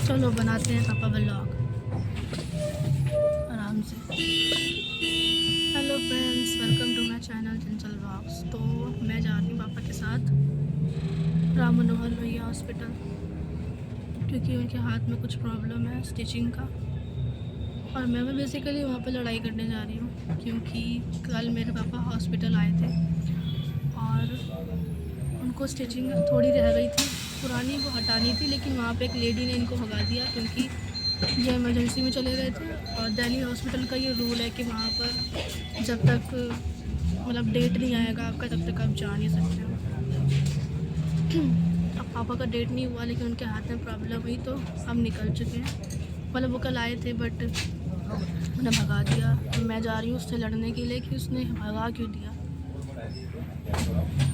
चलो बनाते हैं पापा व्लॉग आराम से। Hello friends, welcome to my channel Chanchal vlogs. तो मैं जा रही हूँ पापा के साथ राम मनोहर लोहिया हॉस्पिटल, क्योंकि उनके हाथ में कुछ प्रॉब्लम है स्टिचिंग का। और मैं बेसिकली वहाँ पे लड़ाई करने जा रही हूँ, क्योंकि कल मेरे पापा हॉस्पिटल आए थे और उनको स्टिचिंग थोड़ी रह गई थी पुरानी, वो हटानी थी, लेकिन वहाँ पे एक लेडी ने इनको भगा दिया, क्योंकि ये इमरजेंसी में चले गए थे। और दिल्ली हॉस्पिटल का ये रूल है कि वहाँ पर जब तक मतलब डेट नहीं आएगा आपका, तब तक आप जा नहीं सकते हो। अब पापा का डेट नहीं हुआ, लेकिन उनके हाथ में प्रॉब्लम हुई, तो हम निकल चुके हैं। मतलब वो कल आए थे, बट उन्हें भगा दिया। मैं जा रही हूँ उससे लड़ने के लिए कि उसने भगा क्यों दिया।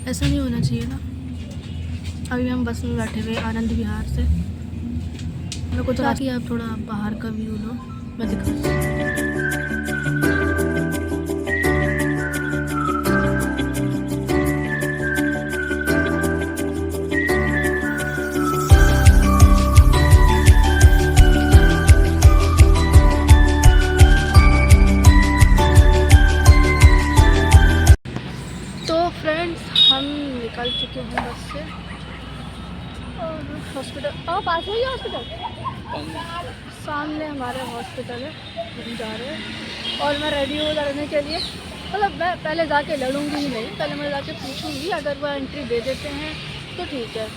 ऐसा नहीं होना चाहिए ना। अभी हम बस में बैठे हुए आनंद विहार से। मेरे को तो ताकि आप थोड़ा बाहर का व्यू लो, मैं दिखा। तो फ्रेंड्स, हम निकल चुके हैं बस से और हॉस्पिटल पास में ही हॉस्पिटल सामने हमारे हॉस्पिटल है, हम जा रहे हैं। और मैं रेडी हूँ लड़ने के लिए। मतलब मैं पहले जाके लड़ूंगी ही नहीं, पहले मैं जाके पूछूंगी। अगर वह एंट्री दे देते हैं तो ठीक है,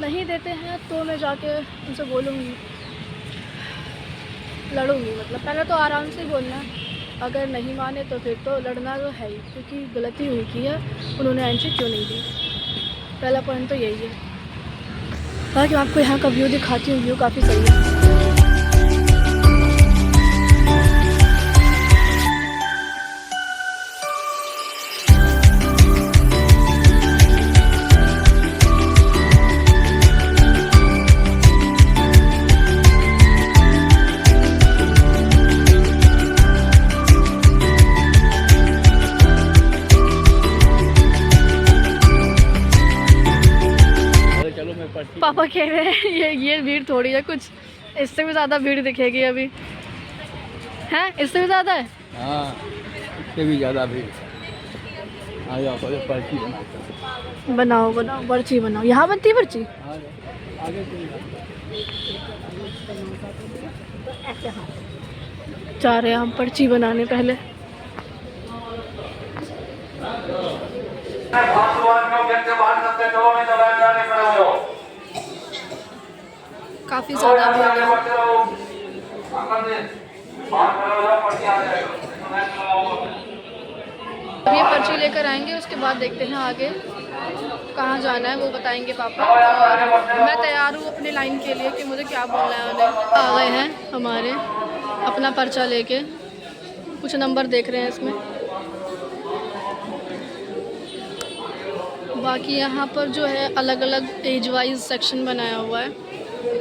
नहीं देते हैं तो मैं जाके उनसे बोलूँगी, लड़ूंगी। मतलब पहले तो आराम से बोलना है, अगर नहीं माने तो फिर तो लड़ना तो है ही, क्योंकि गलती उनकी है, उन्होंने एंट्री क्यों नहीं दी। पहला पॉइंट तो यही है। बाकी आपको यहाँ का व्यू दिखाती हूँ, व्यू काफ़ी सही है। पापा कह रहे हैं ये भीड़ थोड़ी है, कुछ इससे भी ज़्यादा भीड़ दिखेगी अभी। हैं, इससे भी ज़्यादा है। हाँ, इससे भी ज़्यादा भीड़। आ जाओ, पर्ची बनाओ बनाओ, पर्ची बनाओ। यहाँ बनती है पर्ची। आगे जा रहे हैं हम पर्ची बनाने पहले। काफ़ी ज़्यादा भीड़ है। ये पर्ची लेकर आएंगे, उसके बाद देखते हैं आगे कहाँ जाना है, वो बताएंगे पापा। और मैं तैयार हूँ अपने लाइन के लिए कि मुझे क्या बोलना है उन्हें। आ गए हैं हमारे अपना पर्चा लेके, कुछ नंबर देख रहे हैं इसमें। बाकी यहाँ पर जो है अलग अलग एज वाइज सेक्शन बनाया हुआ है।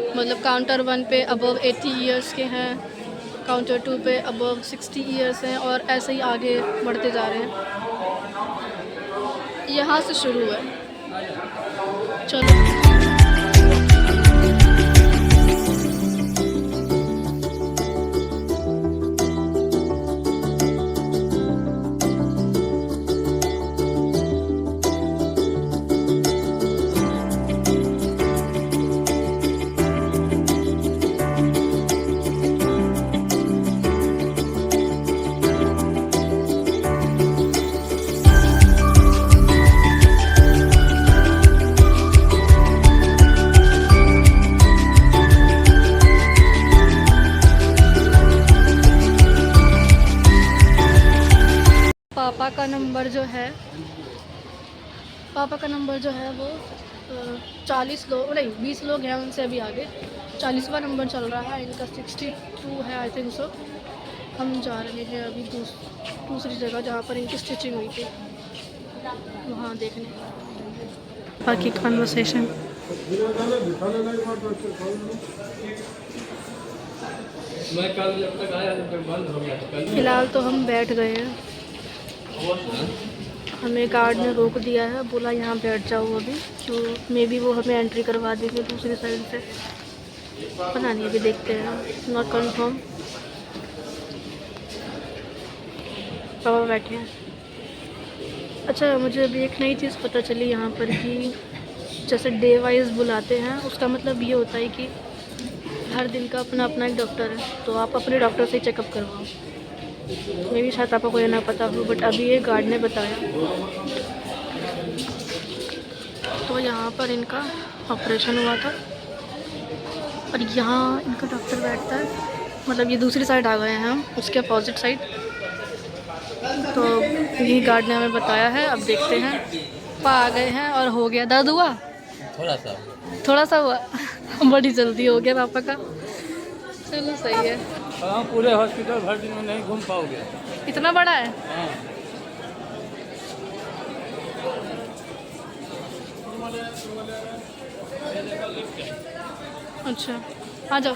मतलब काउंटर 1 पे अबव 80 इयर्स के हैं, काउंटर 2 पे अबव 60 इयर्स हैं, और ऐसे ही आगे बढ़ते जा रहे हैं। यहाँ से शुरू है। चलो पापा का नंबर जो है, पापा का नंबर जो है वो 40 लोग नहीं 20 लोग हैं, उनसे अभी आगे 40वां नंबर चल रहा है। इनका 62 है आई थिंक सो। हम जा रहे हैं अभी दूसरी जगह जहाँ पर इनकी स्टिचिंग हुई थी, वहाँ देखने। बाकी कन्वर्सेशन फिलहाल तो हम बैठ गए हैं। हमें गार्ड ने रोक दिया है, बोला यहाँ बैठ जाओ अभी, तो मे बी वो हमें एंट्री करवा देंगे दूसरी साइड से। पता नहीं, अभी देखते हैं, नॉट कंफर्म। पापा बैठे हैं। अच्छा, मुझे अभी एक नई चीज़ पता चली यहाँ पर कि जैसे डे वाइज बुलाते हैं, उसका मतलब ये होता है कि हर दिन का अपना अपना एक डॉक्टर है, तो आप अपने डॉक्टर से चेकअप करवाओ। मे भी शायद आपको ये ना पता हो, बट अभी ये गार्ड ने बताया। तो यहाँ पर इनका ऑपरेशन हुआ था और यहाँ इनका डॉक्टर बैठता है, मतलब ये दूसरी साइड आ गए हैं हम, उसके अपोजिट साइड। तो यही गार्ड ने हमें बताया है। अब देखते हैं। पापा आ गए हैं और हो गया। दर्द हुआ? थोड़ा सा हुआ। बड़ी जल्दी हो गया पापा का। चलो सही है। पूरे हॉस्पिटल भर दिन में नहीं घूम पाओगे, इतना बड़ा है। हाँ। अच्छा, आ जाओ।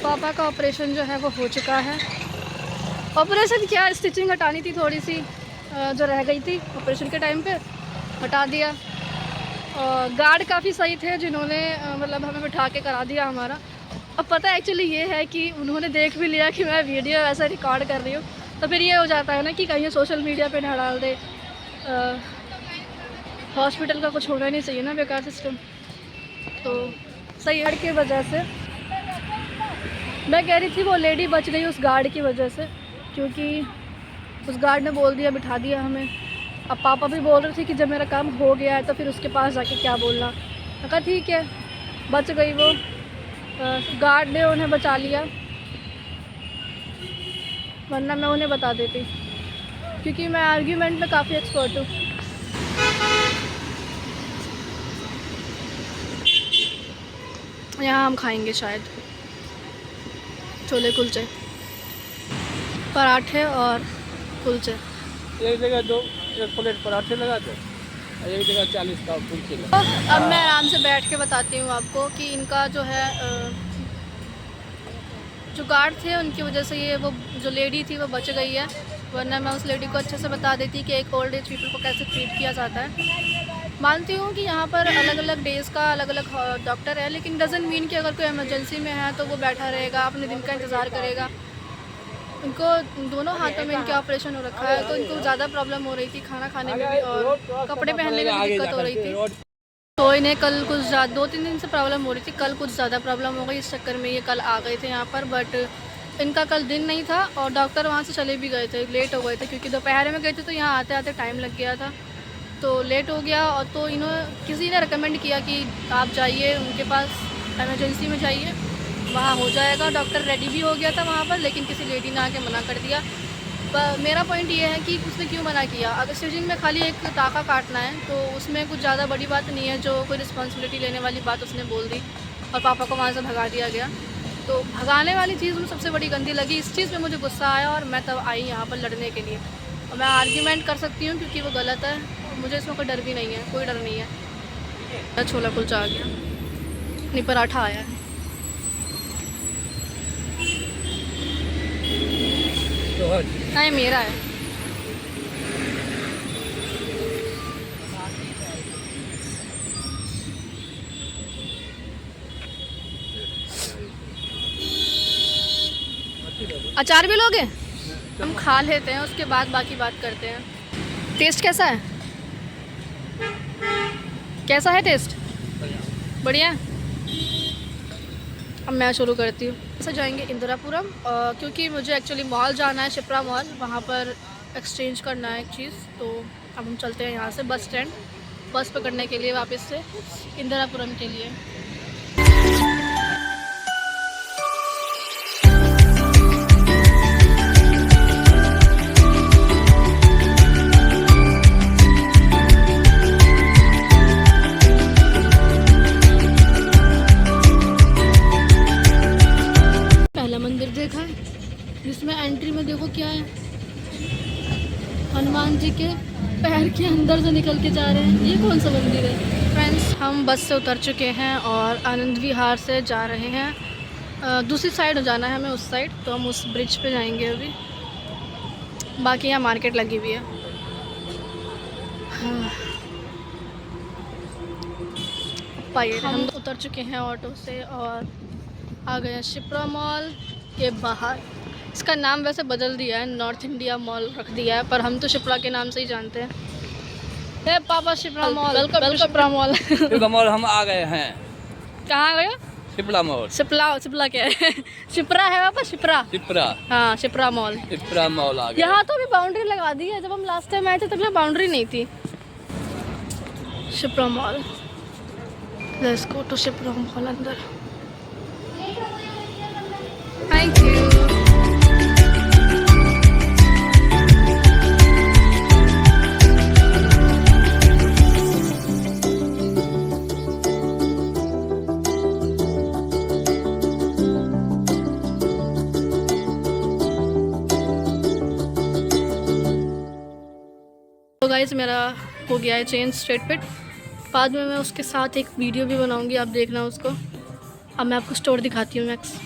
पापा का ऑपरेशन जो है वो हो चुका है। ऑपरेशन क्या, स्टिचिंग हटानी थी थोड़ी सी जो रह गई थी ऑपरेशन के टाइम पे, हटा दिया। और गार्ड काफ़ी सही थे जिन्होंने मतलब हमें बिठा के करा दिया हमारा। अब पता एक्चुअली ये है कि उन्होंने देख भी लिया कि मैं वीडियो ऐसा रिकॉर्ड कर रही हूँ, तो फिर ये हो जाता है ना कि कहीं सोशल मीडिया पे ना डाल दे। हॉस्पिटल का कुछ होना नहीं चाहिए ना, बेकार सिस्टम। तो सही गार्ड की वजह से मैं कह रही थी, वो लेडी बच गई उस गार्ड की वजह से, क्योंकि उस गार्ड ने बोल दिया, बिठा दिया हमें। अब पापा भी बोल रहे थे कि जब मेरा काम हो गया है तो फिर उसके पास जाके क्या बोलना। मैं कहा ठीक है, बच गई वो। गार्ड ने उन्हें बचा लिया, वरना मैं उन्हें बता देती, क्योंकि मैं आर्ग्यूमेंट में काफ़ी एक्सपर्ट हूँ। यहाँ हम खाएंगे शायद छोले कुलचे, पराठे और कुलचे। एक जगह एक प्लेट पराठे लगा दो, एक जगह 40 का कुलचे लगा। तो अब मैं आराम से बैठ के बताती हूँ आपको कि इनका जो है जो गार्ड थे उनकी वजह से ये वो जो लेडी थी वो बच गई है, वरना मैं उस लेडी को अच्छे से बता देती कि एक ओल्ड एज पीपल को कैसे ट्रीट किया जाता है। मानती हूँ कि यहाँ पर अलग अलग डेज़ का अलग अलग डॉक्टर है, लेकिन डजंट मीन कि अगर कोई इमरजेंसी में है तो वो बैठा रहेगा, अपने दिन का इंतज़ार करेगा। उनको दोनों हाथों में इनके ऑपरेशन हो रखा है, तो इनको ज़्यादा प्रॉब्लम हो रही थी खाना खाने में भी और कपड़े पहनने में भी दिक्कत हो रही थी। तो इन्हें कल कुछ ज़्यादा 2-3 दिन से प्रॉब्लम हो रही थी, कल कुछ ज़्यादा प्रॉब्लम हो गई, इस चक्कर में ये कल आ गए थे यहाँ पर। बट इनका कल दिन नहीं था और डॉक्टर वहाँ से चले भी गए थे, लेट हो गए थे, क्योंकि दोपहर में गए थे तो यहाँ आते आते टाइम लग गया था, तो लेट हो गया। और तो किसी ने रिकमेंड किया कि आप जाइए उनके पास, एमरजेंसी में जाइए, वहाँ हो जाएगा। डॉक्टर रेडी भी हो गया था वहाँ पर, लेकिन किसी लेडी ने आके मना कर दिया। पर मेरा पॉइंट ये है कि उसने क्यों मना किया। अगर स्टिचिंग में खाली एक टाँका काटना है तो उसमें कुछ ज़्यादा बड़ी बात नहीं है, जो कोई रिस्पॉन्सिबिलिटी लेने वाली बात उसने बोल दी और पापा को वहाँ से भगा दिया गया। तो भगाने वाली चीज़ मुझे सबसे बड़ी गंदी लगी, इस चीज़ में मुझे गुस्सा आया और मैं तब आई यहाँ पर लड़ने के लिए। और मैं आर्ग्यूमेंट कर सकती हूँ क्योंकि वो गलत है, मुझे इसमें कोई डर भी नहीं है, कोई डर नहीं है। छोला कुलचा आ गया, नहीं पराठा आया है। हाँ ये मेरा है। अचार भी लोगे? हम खा लेते हैं, उसके बाद बाकी बात करते हैं। टेस्ट कैसा है? कैसा है टेस्ट? बढ़िया। अब मैं शुरू करती हूँ। ऐसे जाएंगे इंदिरापुरम, क्योंकि मुझे एक्चुअली मॉल जाना है, शिप्रा मॉल, वहाँ पर एक्सचेंज करना है एक चीज़। तो अब हम चलते हैं यहाँ से बस स्टैंड, बस पकड़ने के लिए वापस से इंदिरापुरम के लिए। मंदिर देखा है जिसमें एंट्री में देखो क्या है, हनुमान जी के पैर के अंदर से निकल के जा रहे हैं। ये कौन सा मंदिर है? फ्रेंड्स, हम बस से उतर चुके हैं और आनंद विहार से जा रहे हैं, दूसरी साइड जाना है हमें, उस साइड। तो हम उस ब्रिज पे जाएंगे अभी। बाकी यहाँ मार्केट लगी हुई है। पाइए हम उतर चुके हैं ऑटो से और आ गए हैं शिप्रा मॉल के बाहर। इसका नाम वैसे बदल दिया है, नॉर्थ इंडिया मॉल रख दिया है, पर हम तो शिप्रा के नाम से ही जानते हैं। हे पापा Shipra mall, welcome to Shipra mall. Shipra mall हम आ गए हैं। कहाँ गए? शिप्रा मॉल। शिप्रा क्या है? शिप्रा है पापा, शिप्रा। शिप्रा, हाँ शिप्रा मॉल। शिप्रा मॉल आ गए। यहाँ तो अभी बाउंड्री लगा दी है, जब हम लास्ट टाइम आए थे तब यहाँ बाउंड्री नहीं थी। Shipra mall, let's go to Shipra mall अंदर। Thank you. तो गाइस मेरा हो गया है चेंज स्ट्रेट फिट। बाद में मैं उसके साथ एक वीडियो भी बनाऊंगी, आप देखना उसको। अब मैं आपको स्टोर दिखाती हूँ मैक्स।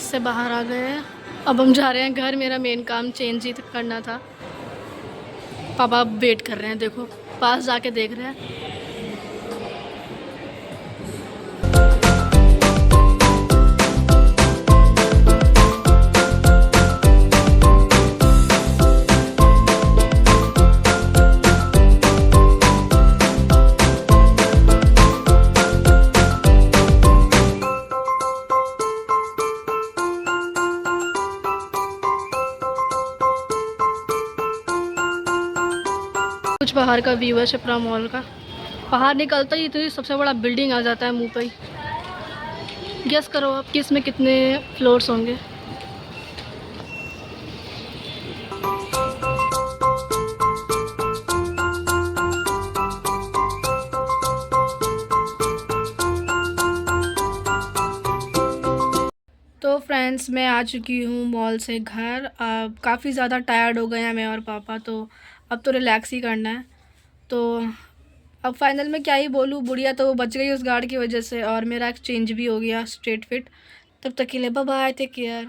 से बाहर आ गए हैं, अब हम जा रहे हैं घर। मेरा मेन काम चेंज ही करना था। पापा वेट कर रहे हैं, देखो पास जाके देख रहे हैं। कुछ बाहर का व्यू है शिप्रा मॉल का। बाहर निकलता ही तो सबसे बड़ा बिल्डिंग आ जाता है मुंह पे ही। गेस करो आप कि इसमें कितने फ्लोर्स होंगे। तो फ्रेंड्स मैं आ चुकी हूँ मॉल से घर। अब काफ़ी ज़्यादा टायर्ड हो गए हैं मैं और पापा, तो अब तो रिलैक्स ही करना है। तो अब फाइनल में क्या ही बोलूँ, बुढ़िया तो बच गई उस गार्ड की वजह से और मेरा एक्सचेंज भी हो गया स्ट्रेट फिट। तब तक के लिए बाय बाय, टेक केयर।